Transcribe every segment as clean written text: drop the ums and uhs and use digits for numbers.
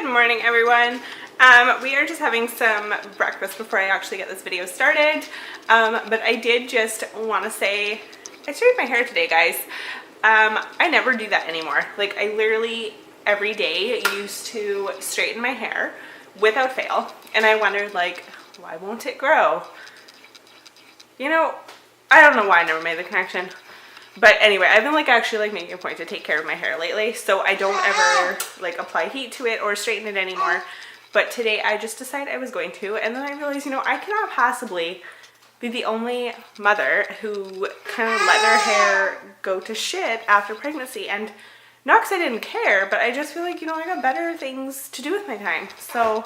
morning, everyone. We are just having some breakfast before I actually get this video started. But I did just want to say, I straightened my hair today, guys. I never do that anymore. Like, I literally every day used to straighten my hair without fail. And I wondered, like, why won't it grow? You know, I don't know why I never made the connection. But anyway, I've been actually making a point to take care of my hair lately, so I don't ever apply heat to it or straighten it anymore. But today I just decided I was going to, and then I realized, I cannot possibly be the only mother who kind of let their hair go to shit after pregnancy. And not because I didn't care, but I just feel like, I got better things to do with my time, so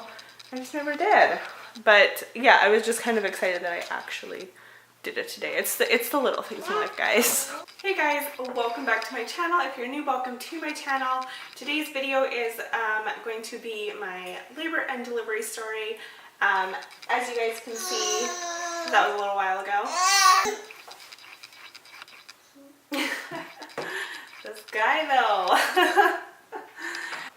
I just never did. But yeah, I was just kind of excited that I actually did it today. It's the little things in life, guys. Hey guys, welcome back to my channel. If you're new, welcome to my channel. Today's video is going to be my labor and delivery story. As you guys can see, that was a little while ago. This guy though.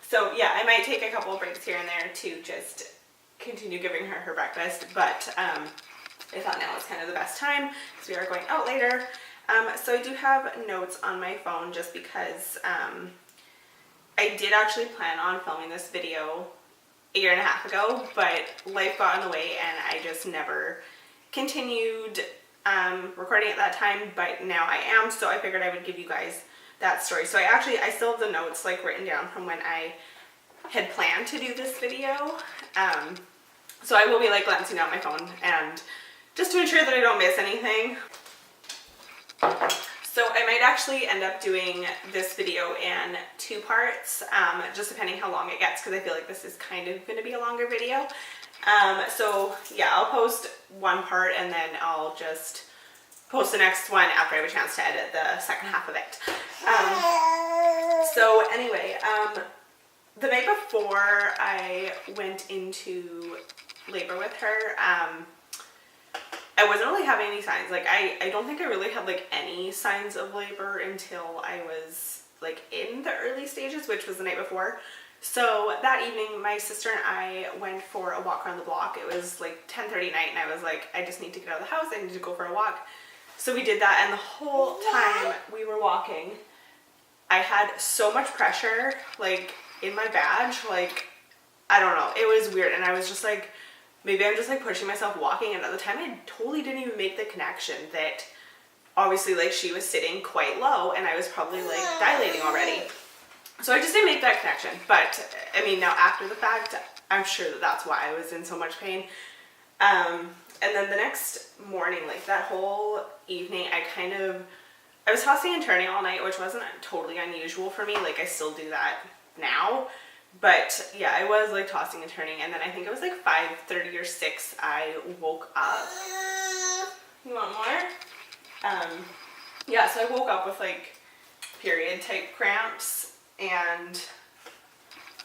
So yeah, I might take a couple of breaks here and there to just continue giving her breakfast, but I thought now is kind of the best time because we are going out later. So I do have notes on my phone just because I did actually plan on filming this video a year and a half ago, but life got in the way and I just never continued recording at that time, but now I am, so I figured I would give you guys that story. So I still have the notes written down from when I had planned to do this video. So I will be glancing down my phone and just to ensure that I don't miss anything. So I might actually end up doing this video in 2 parts, just depending how long it gets, because I feel like this is kind of going to be a longer video. So yeah, I'll post one part and then I'll just post the next one after I have a chance to edit the second half of it. So anyway, the night before I went into labor with her, I wasn't really having any signs. I don't think I really had any signs of labor until I was in the early stages, which was the night before. So that evening, my sister and I went for a walk around the block. It was 10:30 night, and I was like, I just need to get out of the house. I need to go for a walk. So we did that, and the whole time we were walking, I had so much pressure in my badge. I don't know. It was weird, and I was just maybe I'm just pushing myself walking, and at the time I totally didn't even make the connection that obviously she was sitting quite low and I was probably dilating already. So I just didn't make that connection. But I mean, now after the fact, I'm sure that that's why I was in so much pain. And then the next morning, that whole evening, I was tossing and turning all night, which wasn't totally unusual for me. I still do that now. But yeah, I was tossing and turning, and then I think it was 5:30 or 6 I woke up. You want more? Yeah, so I woke up with period type cramps, and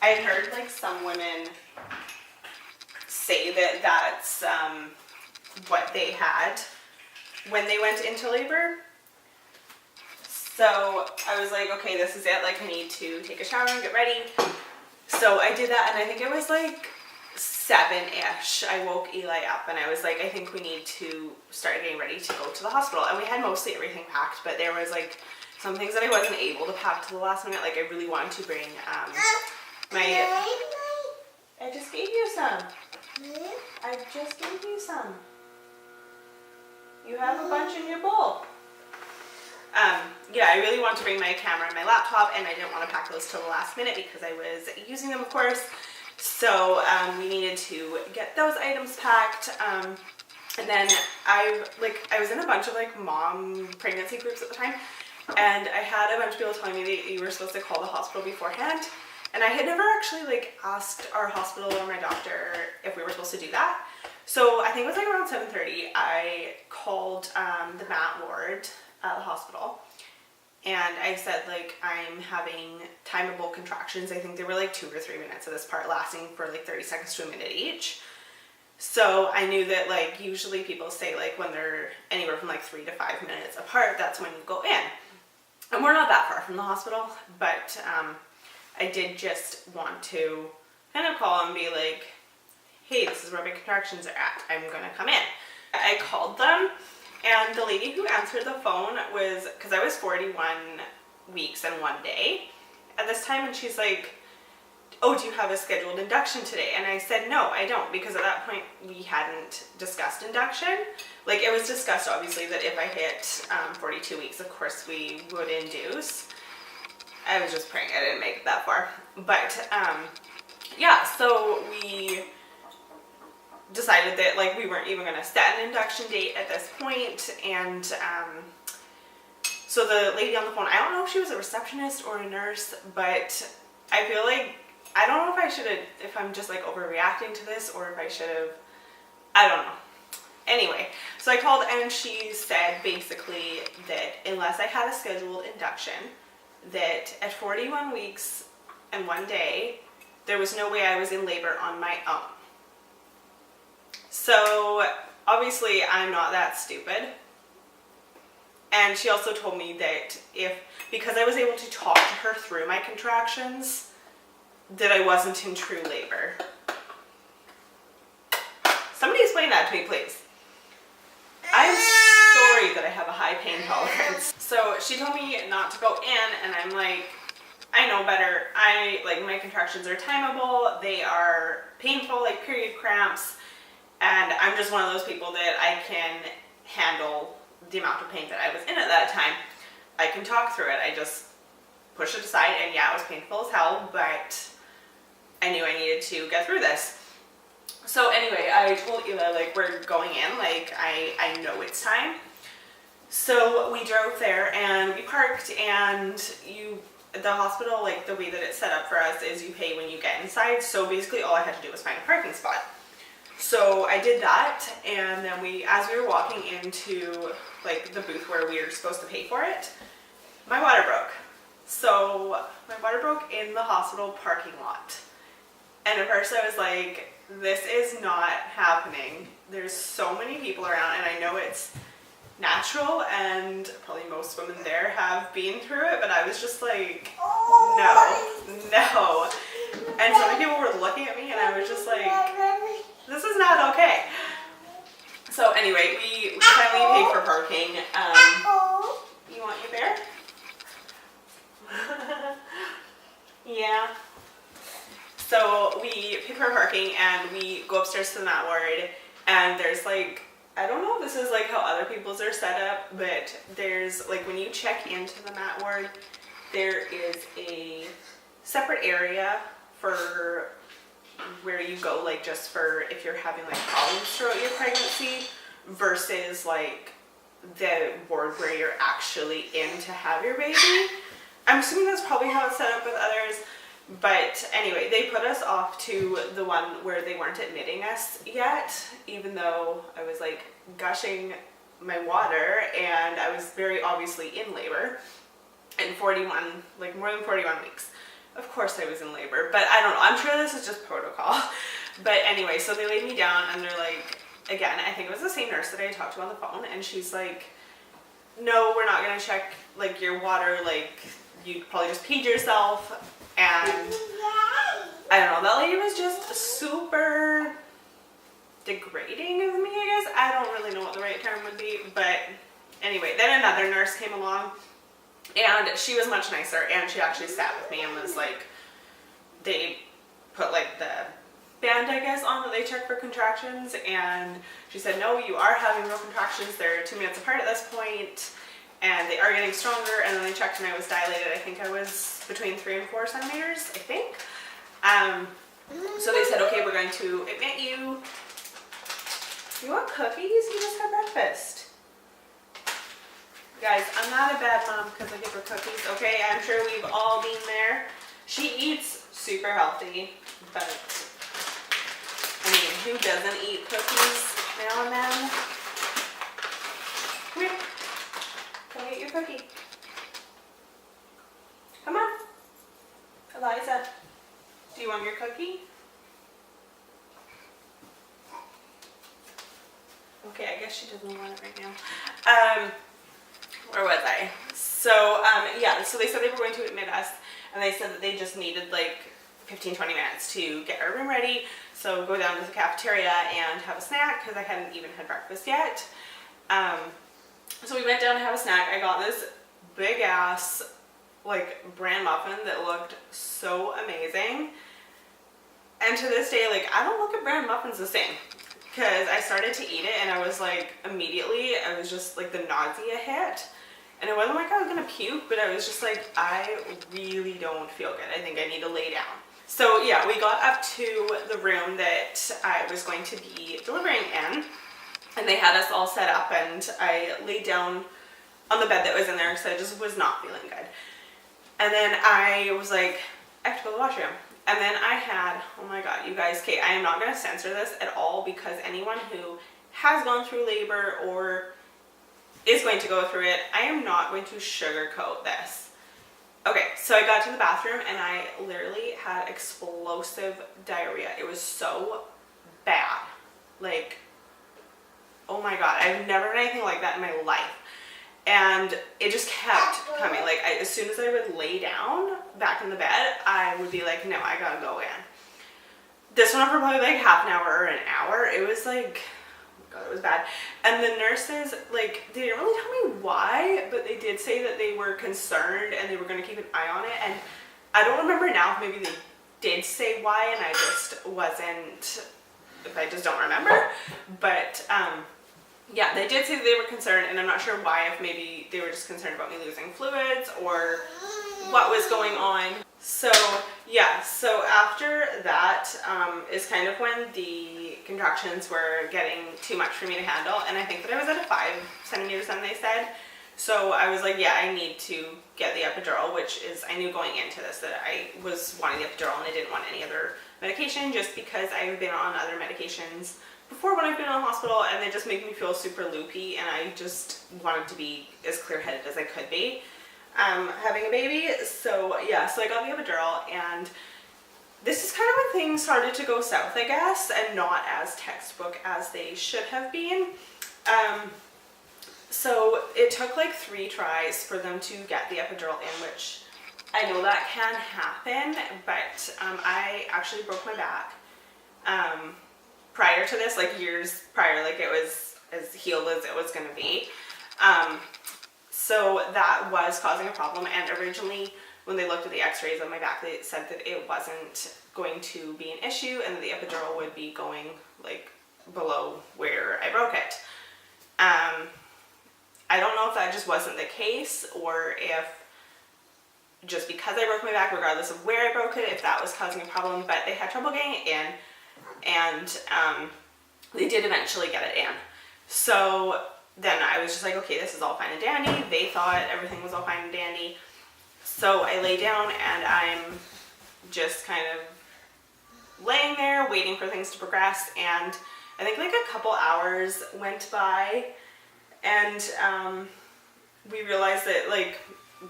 I had heard some women say that that's what they had when they went into labor. So I was okay, this is it. I need to take a shower and get ready. So I did that, and I think it was 7-ish. I woke Eli up, and I was I think we need to start getting ready to go to the hospital. And we had mostly everything packed, but there was some things that I wasn't able to pack to the last minute. I really wanted to bring my... I just gave you some. I just gave you some. You have a bunch in your bowl. Yeah, I really wanted to bring my camera and my laptop, and I didn't want to pack those till the last minute because I was using them, of course. So we needed to get those items packed. And then I was in a bunch of mom pregnancy groups at the time, and I had a bunch of people telling me that you were supposed to call the hospital beforehand. And I had never actually asked our hospital or my doctor if we were supposed to do that. So I think it was around 7:30. I called the mat ward at the hospital, and I said I'm having timeable contractions. I think they were 2 or 3 minutes of this part, lasting for 30 seconds to a minute each. So I knew that usually people say when they're anywhere from 3 to 5 minutes apart, that's when you go in. And we're not that far from the hospital, but I did just want to kind of call and be like, hey, this is where my contractions are at. I'm going to come in. I called them, and the lady who answered the phone was, because I was 41 weeks and 1 day at this time, and she's like, oh, do you have a scheduled induction today? And I said, no, I don't, because at that point we hadn't discussed induction. Like, it was discussed, obviously, that if I hit 42 weeks, of course, we would induce. I was just praying I didn't make it that far. But, yeah, so we decided that, like, we weren't even going to set an induction date at this point. And so the lady on the phone, I don't know if she was a receptionist or a nurse, but I feel like, I don't know if I should have, if I'm just like overreacting to this, or if I should have, I don't know. Anyway, so I called, and she said basically that unless I had a scheduled induction, that at 41 weeks and 1 day, there was no way I was in labor on my own. So obviously I'm not that stupid. And she also told me that because I was able to talk to her through my contractions, that I wasn't in true labor. Somebody explain that to me, please. I'm sorry that I have a high pain tolerance. So she told me not to go in, and I'm like, I know better. Like, my contractions are timeable. They are painful, like period cramps. And I'm just one of those people that I can handle the amount of pain that I was in at that time. I can talk through it. I just push it aside, and yeah, it was painful as hell, but I knew I needed to get through this. So anyway, I told Ela, like, we're going in, like, I know it's time. So we drove there, and we parked, and the hospital, like, the way that it's set up for us is you pay when you get inside. So basically all I had to do was find a parking spot. So I did that, and then as we were walking into, like, the booth where we were supposed to pay for it, my water broke. So my water broke in the hospital parking lot. And at first I was like, this is not happening. There's so many people around, and I know it's natural, and probably most women there have been through it, but I was just like, no. And so many people were looking at me, and I was just like, this is not okay. So anyway, we finally paid for parking. You want your bear? Yeah. So we pick for parking, and we go upstairs to the mat ward, and there's like, I don't know if this is like how other people's are set up, but there's like, when you check into the mat ward, there is a separate area for where you go, like, just for if you're having like problems throughout your pregnancy, versus like the ward where you're actually in to have your baby. I'm assuming that's probably how it's set up with others. But anyway, they put us off to the one where they weren't admitting us yet, even though I was like gushing my water, and I was very obviously in labor in 41, like more than 41 weeks. Of course I was in labor, but I don't know. I'm sure this is just protocol. But anyway, so they laid me down, and they're like, again, I think it was the same nurse that I talked to on the phone, and she's like, no, we're not going to check like your water, like you probably just peed yourself. And I don't know, that lady was just super degrading of me, I guess. I don't really know what the right term would be, but anyway, then another nurse came along, and she was much nicer, and she actually sat with me and was like, they put like the band, I guess, on that they check for contractions, and she said, no, you are having real contractions. They're 2 minutes apart at this point, and they are getting stronger. And then they checked, and I was dilated. I think I was between 3 and 4 centimeters, I think. So they said, okay, we're going to admit you. You want cookies? You just had breakfast. Guys, I'm not a bad mom because I give her cookies, okay? I'm sure we've all been there. She eats super healthy, but I mean, who doesn't eat cookies now and then? Come here. Come get your cookie. Come on. Eliza, do you want your cookie? Okay, I guess she doesn't want it right now. Where was I? So, yeah, so they said they were going to admit us, and they said that they just needed, like, 15-20 minutes to get our room ready. So go down to the cafeteria and have a snack because I hadn't even had breakfast yet. So we went down to have a snack. I got this big ass like bran muffin that looked so amazing. And to this day, like, I don't look at bran muffins the same, because I started to eat it and I was like, immediately, I was just like, the nausea hit. And it wasn't like I was gonna puke, but I was just like, I really don't feel good. I think I need to lay down. So yeah, we got up to the room that I was going to be delivering in, and they had us all set up, and I laid down on the bed that was in there because I just was not feeling good. And then I was like, I have to go to the washroom. And then I had, oh my God, you guys, okay, I am not going to censor this at all, because anyone who has gone through labor or is going to go through it, I am not going to sugarcoat this. Okay, so I got to the bathroom and I literally had explosive diarrhea. It was so bad. Like, oh my God, I've never had anything like that in my life. And it just kept coming. Like, as soon as I would lay down back in the bed, I would be like, no, I gotta go in. This went on for probably like half an hour or an hour. It was like, oh my God, it was bad. And the nurses, like, they didn't really tell me why, but they did say that they were concerned and they were gonna keep an eye on it. And I don't remember now if maybe they did say why and I just wasn't, if I just don't remember. But, yeah, they did say that they were concerned, and I'm not sure why, if maybe they were just concerned about me losing fluids or what was going on. So yeah, so after that is kind of when the contractions were getting too much for me to handle, and I think that I was at a 5 centimeters then they said. So I was like, yeah, I need to get the epidural, which is, I knew going into this that I was wanting the epidural and I didn't want any other medication, just because I've been on other medications before when I've been in the hospital, and they just make me feel super loopy, and I just wanted to be as clear-headed as I could be having a baby. So yeah, so I got the epidural, and this is kind of when things started to go south, I guess, and not as textbook as they should have been. So it took like 3 tries for them to get the epidural in, which I know that can happen, but I actually broke my back prior to this, like years prior, like it was as healed as it was going to be. So that was causing a problem, and originally when they looked at the x-rays on my back, they said that it wasn't going to be an issue and that the epidural would be going like below where I broke it. I don't know if that just wasn't the case, or if just because I broke my back, regardless of where I broke it, if that was causing a problem, but they had trouble getting it in, and they did eventually get it in. So then I was just like, okay, this is all fine and dandy. They thought everything was all fine and dandy. So I lay down and I'm just kind of laying there waiting for things to progress, and I think like a couple hours went by, and we realized that like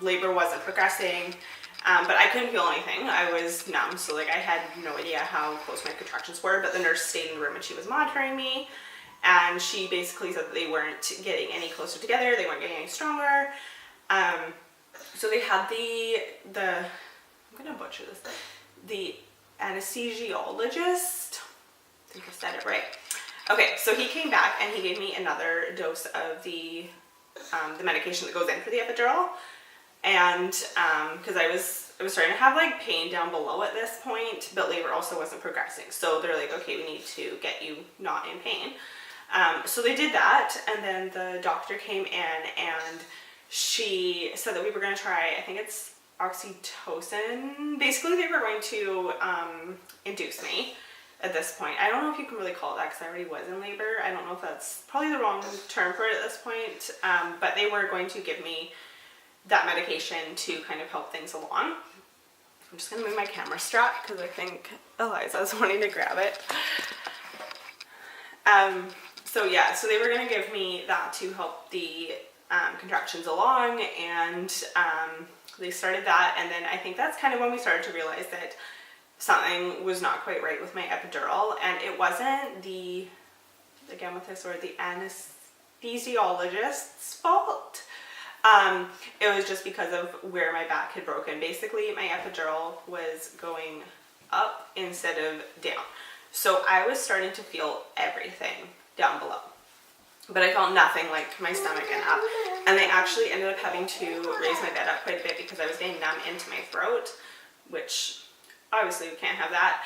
labor wasn't progressing, but I couldn't feel anything. I was numb, so like I had no idea how close my contractions were, but the nurse stayed in the room and she was monitoring me, and she basically said that they weren't getting any closer together, they weren't getting any stronger. So they had I'm gonna butcher this, the anesthesiologist, I think I said it right. Okay, so he came back and he gave me another dose of the medication that goes in for the epidural, and because I was starting to have like pain down below at this point, but labor also wasn't progressing, so they're like, okay, we need to get you not in pain. So they did that, and then the doctor came in and she said that we were going to try, I think it's oxytocin. Basically they were going to induce me at this point. I don't know if you can really call it that because I already was in labor. I don't know if that's probably the wrong term for it at this point, but they were going to give me that medication to kind of help things along. I'm just going to move my camera strap because I think Eliza's wanting to grab it. So yeah, so they were going to give me that to help the contractions along, and they started that, and then I think that's kind of when we started to realize that something was not quite right with my epidural, and it wasn't the anesthesiologist's fault. It was just because of where my back had broken. Basically, my epidural was going up instead of down. So I was starting to feel everything down below, but I felt nothing like my stomach and up. And they actually ended up having to raise my bed up quite a bit because I was getting numb into my throat, which obviously we can't have that.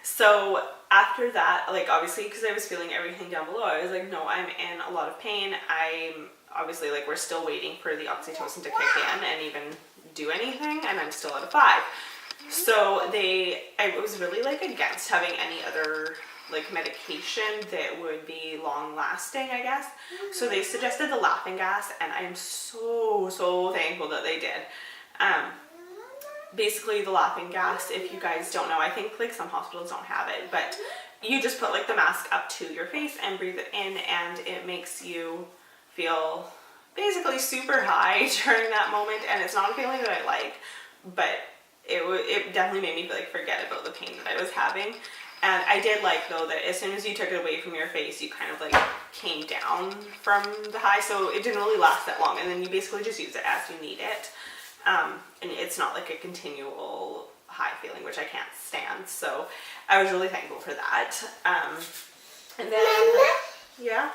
So after that, like obviously because I was feeling everything down below, I was like, no, I'm in a lot of pain. I'm obviously like, we're still waiting for the oxytocin to kick in and even do anything, and I'm still at a 5. So I was really like against having any other like medication that would be long lasting, I guess. So they suggested the laughing gas, and I am so thankful that they did. Basically the laughing gas, if you guys don't know, I think like some hospitals don't have it, but you just put like the mask up to your face and breathe it in, and it makes you feel basically super high during that moment. And it's not a feeling that I like, but it definitely made me like forget about the pain that I was having. And I did like though that as soon as you took it away from your face, you kind of like came down from the high, so it didn't really last that long, and then you basically just use it as you need it. And it's not like a continual high feeling, which I can't stand. So I was really thankful for that. And then, yeah.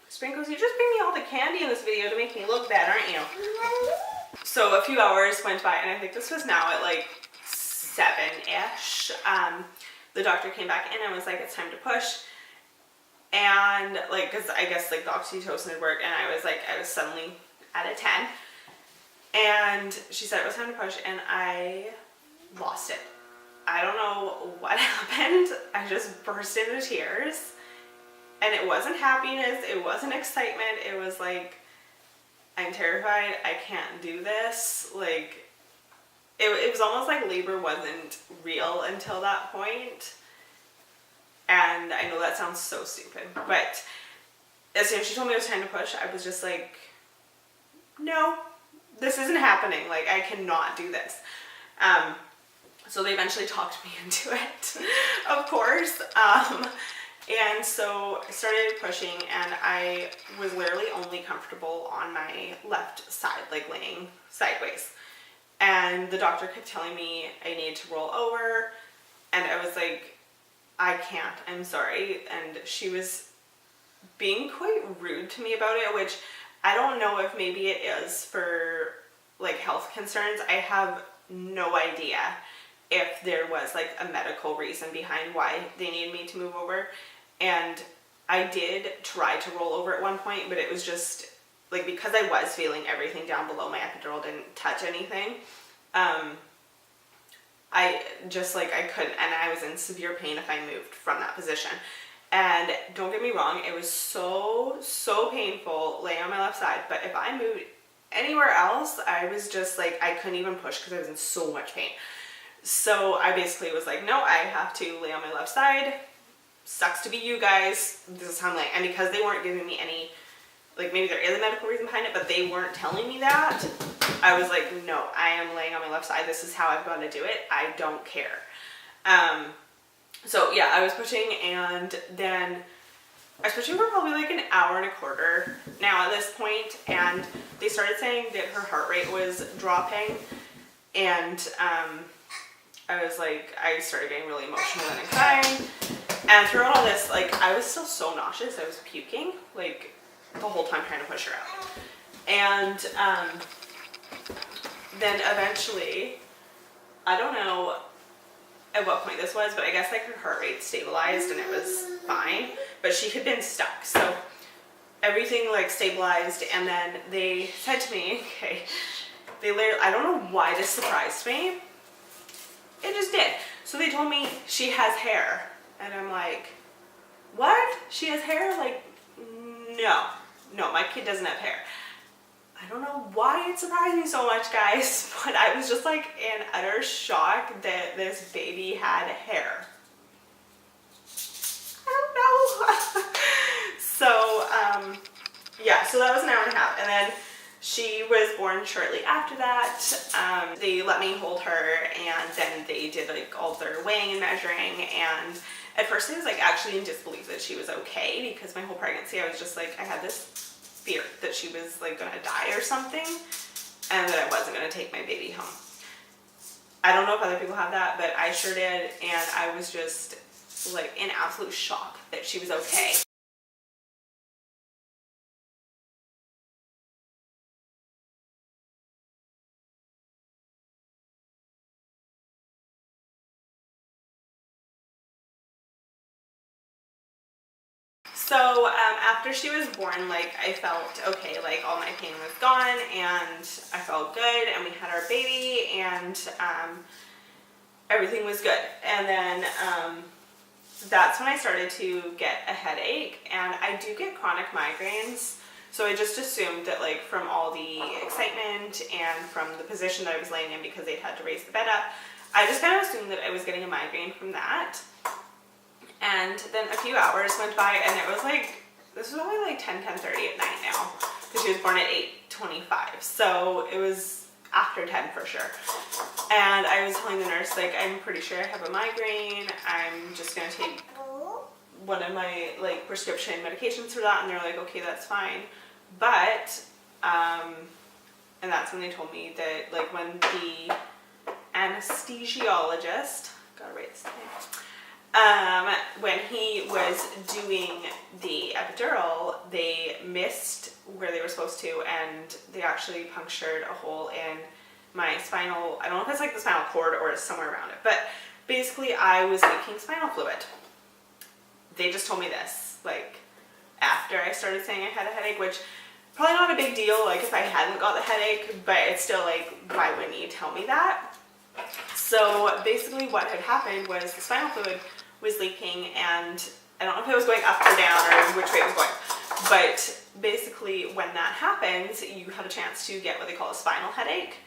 Sprinkles, you just bring me all the candy in this video to make me look bad, aren't you? So a few hours went by, and I think this was now at like 7-ish. The doctor came back in and was like, it's time to push. And like, cause I guess like the oxytocin had worked, and I was suddenly at a 10. And she said it was time to push, and I lost it. I don't know what happened. I just burst into tears. And it wasn't happiness, it wasn't excitement, it was like, I'm terrified, I can't do this. Like, it was almost like labor wasn't real until that point. And I know that sounds so stupid, but as soon as she told me it was time to push, I was just like, no, this isn't happening. Like, I cannot do this. So they eventually talked me into it, of course. And so I started pushing, and I was literally only comfortable on my left side, like laying sideways. And the doctor kept telling me I needed to roll over, and I was like, I can't, I'm sorry. And she was being quite rude to me about it, which I don't know if maybe it is for like health concerns. I have no idea if there was like a medical reason behind why they needed me to move over. And I did try to roll over at one point, but it was just like, because I was feeling everything down below, my epidural didn't touch anything. I just like, I couldn't, and I was in severe pain if I moved from that position. And don't get me wrong, it was so painful laying on my left side, but if I moved anywhere else, I was just like, I couldn't even push because I was in so much pain. So I basically was like, no, I have to lay on my left side. Sucks to be you guys. This is how I'm laying. And because they weren't giving me any, like maybe there is a medical reason behind it, but they weren't telling me that, I was like, no, I am laying on my left side. This is how I've got to do it. I don't care. So yeah, I was pushing, and then I was pushing for probably like an hour and a quarter now at this point, and they started saying that her heart rate was dropping, and I was like, I started getting really emotional and crying. And throughout all this, like, I was still so nauseous. I was puking, like, the whole time trying to push her out. And then eventually, I don't know at what point this was, but I guess, like, her heart rate stabilized and it was fine. But she had been stuck. So everything, like, stabilized. And then they said to me, okay, they literally, I don't know why this surprised me. It just did. So they told me she has hair. And I'm like, what? She has hair? Like, no, my kid doesn't have hair. I don't know why it surprised me so much, guys, but I was just like in utter shock that this baby had hair. I don't know. So, yeah, so that was an hour and a half. And then she was born shortly after that. They let me hold her, and then they did like all their weighing and measuring, and at first I was like actually in disbelief that she was okay, because my whole pregnancy I was just like, I had this fear that she was like gonna die or something, and that I wasn't gonna take my baby home. I don't know if other people have that, but I sure did, and I was just like in absolute shock that she was okay. So after she was born, like I felt okay, like all my pain was gone and I felt good, and we had our baby, and everything was good. And then that's when I started to get a headache, and I do get chronic migraines. So I just assumed that, like, from all the excitement and from the position that I was laying in because they'd had to raise the bed up, I just kind of assumed that I was getting a migraine from that. And then a few hours went by, and it was like, this was only like 10:30 at night now, because she was born at 8:25. So it was after 10 for sure. And I was telling the nurse, like, I'm pretty sure I have a migraine. I'm just going to take one of my, like, prescription medications for that. And they're like, okay, that's fine. But, and that's when they told me that, like, when the anesthesiologist, gotta write this down, when he was doing the epidural, they missed where they were supposed to, and they actually punctured a hole in my spinal, I don't know if it's like the spinal cord or it's somewhere around it, but basically I was leaking spinal fluid. They just told me this, like, after I started saying I had a headache, which probably not a big deal, like, if I hadn't got the headache, but it's still like, why wouldn't you tell me that? So basically what had happened was the spinal fluid was leaking, and I don't know if it was going up or down or which way it was going, but basically when that happens, you have a chance to get what they call a spinal headache,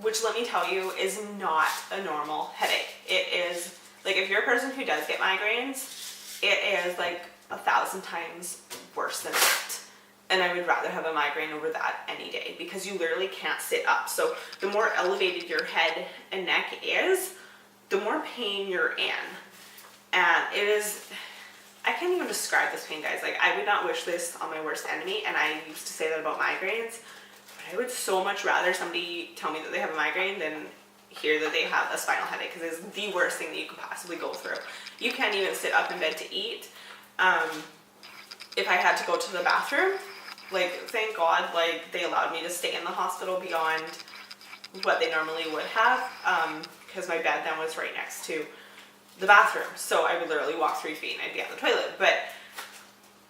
which, let me tell you, is not a normal headache. It is, like, if you're a person who does get migraines, it is like 1,000 times worse than that. And I would rather have a migraine over that any day, because you literally can't sit up. So the more elevated your head and neck is, the more pain you're in. And it is, I can't even describe this pain, guys. Like, I would not wish this on my worst enemy, and I used to say that about migraines, but I would so much rather somebody tell me that they have a migraine than hear that they have a spinal headache, because it's the worst thing that you could possibly go through. You can't even sit up in bed to eat. If I had to go to the bathroom, like, thank God, like, they allowed me to stay in the hospital beyond what they normally would have, because my bed then was right next to the bathroom. So I would literally walk 3 feet and I'd be at the toilet. But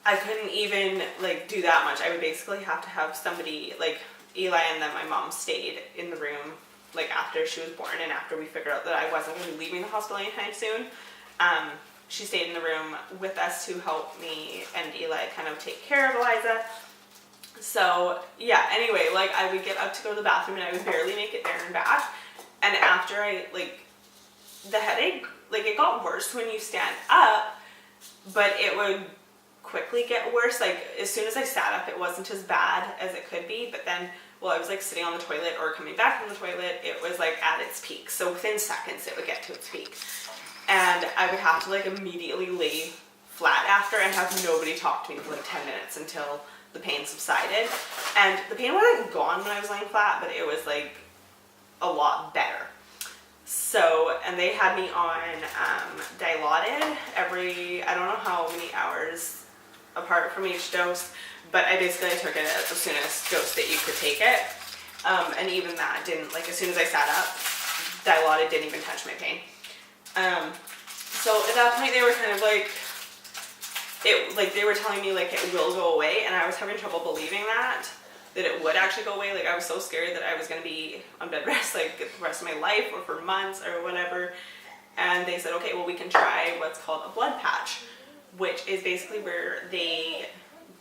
I couldn't even, like, do that much. I would basically have to have somebody, like, Eli and then my mom stayed in the room, like, after she was born and after we figured out that I wasn't going to be leaving the hospital anytime soon. She stayed in the room with us to help me and Eli kind of take care of Eliza. So yeah, anyway, like, I would get up to go to the bathroom and I would barely make it there and back. And after I, like, the headache, like, it got worse when you stand up, but it would quickly get worse. Like, as soon as I sat up, it wasn't as bad as it could be, but then while I was, like, sitting on the toilet or coming back from the toilet, it was, like, at its peak. So within seconds it would get to its peak, and I would have to, like, immediately lay flat after and have nobody talk to me for like 10 minutes until the pain subsided. And the pain wasn't gone when I was laying flat, but it was, like, a lot better. So, and they had me on Dilaudid every, I don't know how many hours apart from each dose, but I basically took it at the soonest dose that you could take it. And even that didn't, like, as soon as I sat up, Dilaudid didn't even touch my pain. So at that point they were kind of like, they were telling me, like, it will go away, and I was having trouble believing that it would actually go away. Like, I was so scared that I was going to be on bed rest, like, the rest of my life or for months or whatever. And they said, okay, well, we can try what's called a blood patch, which is basically where they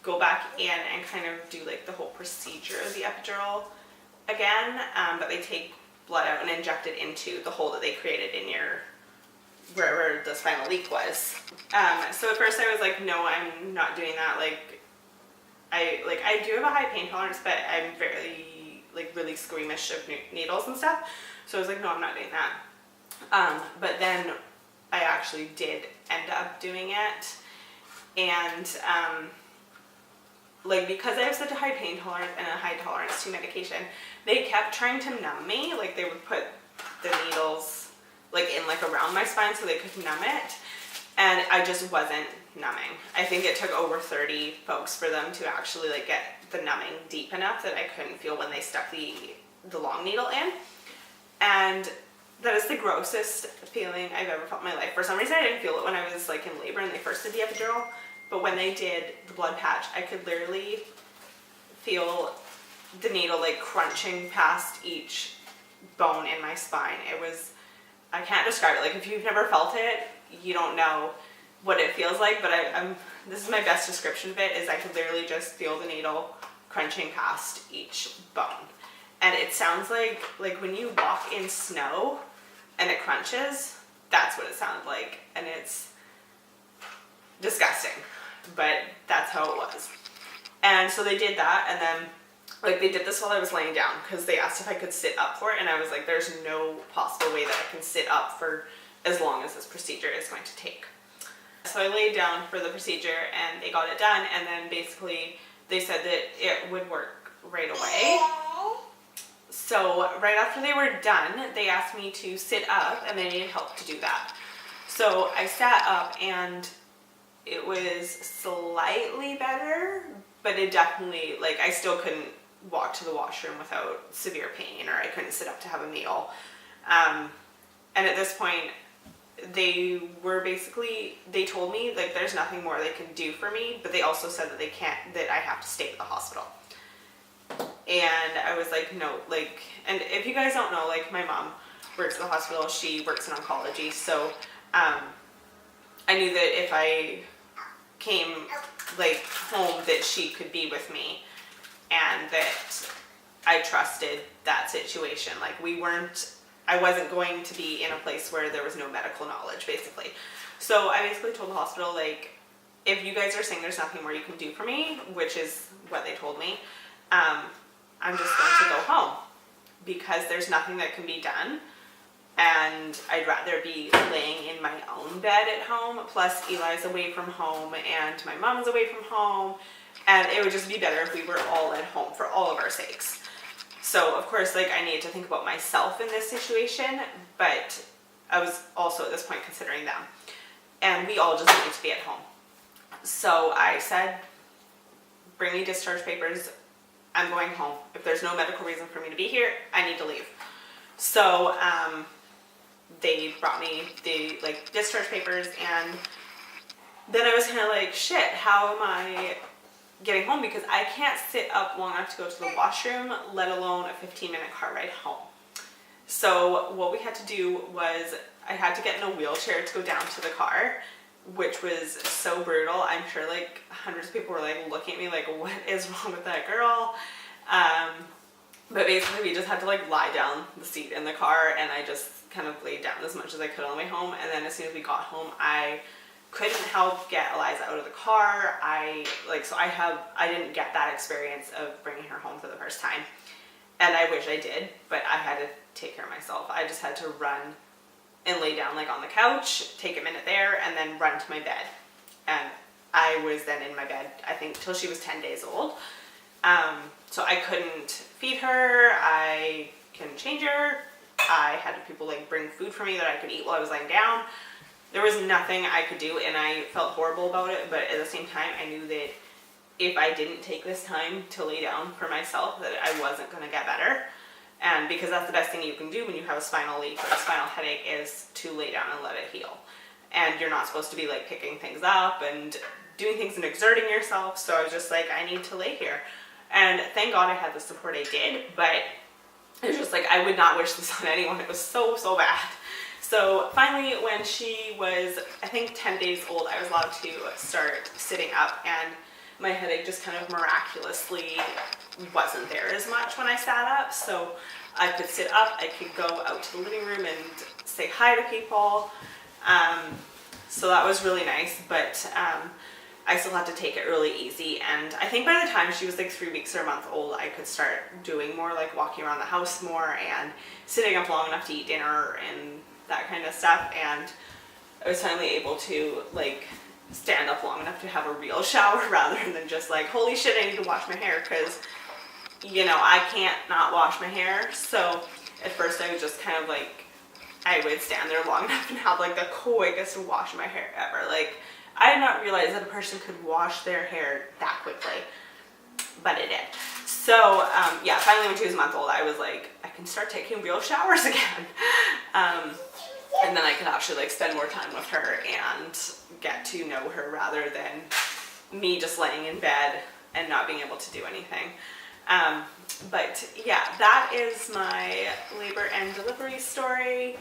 go back in and kind of do, like, the whole procedure of the epidural again, but they take blood out and inject it into the hole that they created in your, wherever the spinal leak was. So at first I was like, no, I'm not doing that. I do have a high pain tolerance, but I'm very, like, really squeamish of needles and stuff. So I was like, no, I'm not doing that. But then I actually did end up doing it. And, like, because I have such a high pain tolerance and a high tolerance to medication, they kept trying to numb me. Like, they would put the needles like in like around my spine so they could numb it, and I just wasn't numbing. I think it took over 30 folks for them to actually like get the numbing deep enough that I couldn't feel when they stuck the long needle in. And that is the grossest feeling I've ever felt in my life. For some reason I didn't feel it when I was like in labor and they first did the epidural, but when they did the blood patch, I could literally feel the needle like crunching past each bone in my spine. It was, I can't describe it. Like if you've never felt it, you don't know what it feels like, but this is my best description of it, is I could literally just feel the needle crunching past each bone. And it sounds like when you walk in snow and it crunches, that's what it sounds like. And it's disgusting, but that's how it was. And so they did that, and then like they did this while I was laying down because they asked if I could sit up for it, and I was like, there's no possible way that I can sit up for as long as this procedure is going to take. So I laid down for the procedure and they got it done, and then basically they said that it would work right away. So right after they were done, they asked me to sit up and they needed help to do that. So I sat up and it was slightly better, but it definitely, like I still couldn't walk to the washroom without severe pain, or I couldn't sit up to have a meal. And at this point, they told me like there's nothing more they can do for me, but they also said that that I have to stay at the hospital. And I was like, no, like, and if you guys don't know, like my mom works at the hospital, she works in oncology, so I knew that if I came like home that she could be with me, and that I trusted that situation. Like I wasn't going to be in a place where there was no medical knowledge, basically. So I basically told the hospital, like, if you guys are saying there's nothing more you can do for me, which is what they told me, I'm just going to go home because there's nothing that can be done. And I'd rather be laying in my own bed at home, plus Eli's away from home and my mom's away from home. And it would just be better if we were all at home for all of our sakes. So of course, like I needed to think about myself in this situation, but I was also at this point considering them. And we all just needed to be at home. So I said, bring me discharge papers. I'm going home. If there's no medical reason for me to be here, I need to leave. So they brought me the like discharge papers, and then I was kind of like, shit, how am I getting home? Because I can't sit up long enough to go to the washroom, let alone a 15-minute car ride home. So what we had to do was I had to get in a wheelchair to go down to the car, which was so brutal. I'm sure like hundreds of people were like looking at me like, what is wrong with that girl? But basically we just had to like lie down the seat in the car, and I just kind of laid down as much as I could on the way home. And then as soon as we got home, I couldn't help get Eliza out of the car. I didn't get that experience of bringing her home for the first time. And I wish I did, but I had to take care of myself. I just had to run and lay down like on the couch, take a minute there, and then run to my bed. And I was then in my bed, I think, till she was 10 days old. So I couldn't feed her, I couldn't change her. I had people like bring food for me that I could eat while I was laying down. There was nothing I could do, and I felt horrible about it, but at the same time, I knew that if I didn't take this time to lay down for myself, that I wasn't going to get better. And because that's the best thing you can do when you have a spinal leak or a spinal headache, is to lay down and let it heal. And you're not supposed to be like picking things up and doing things and exerting yourself. So I was just like, I need to lay here. And thank God I had the support I did, but it was just like, I would not wish this on anyone. It was so, so bad. So finally, when she was, I think 10 days old, I was allowed to start sitting up, and my headache just kind of miraculously wasn't there as much when I sat up. So I could sit up, I could go out to the living room and say hi to people. So that was really nice, but I still had to take it really easy. And I think by the time she was like 3 weeks or a month old, I could start doing more, like walking around the house more and sitting up long enough to eat dinner and that kind of stuff. And I was finally able to like stand up long enough to have a real shower rather than just like, holy shit, I need to wash my hair, because you know, I can't not wash my hair. So at first I was just kind of like I would stand there long enough and have like the quickest wash of my hair ever. Like, I did not realize that a person could wash their hair that quickly, but it did. So yeah, finally when she was a month old, I was like, I can start taking real showers again. And then I could actually like spend more time with her and get to know her rather than me just laying in bed and not being able to do anything. But yeah, that is my labor and delivery story.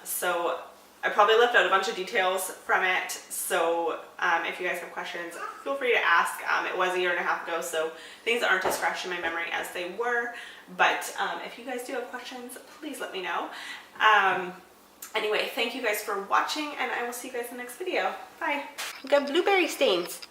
So I probably left out a bunch of details from it. So if you guys have questions, feel free to ask. It was a year and a half ago, so things aren't as fresh in my memory as they were. But if you guys do have questions, please let me know. Anyway, thank you guys for watching, and I will see you guys in the next video. Bye. We got blueberry stains.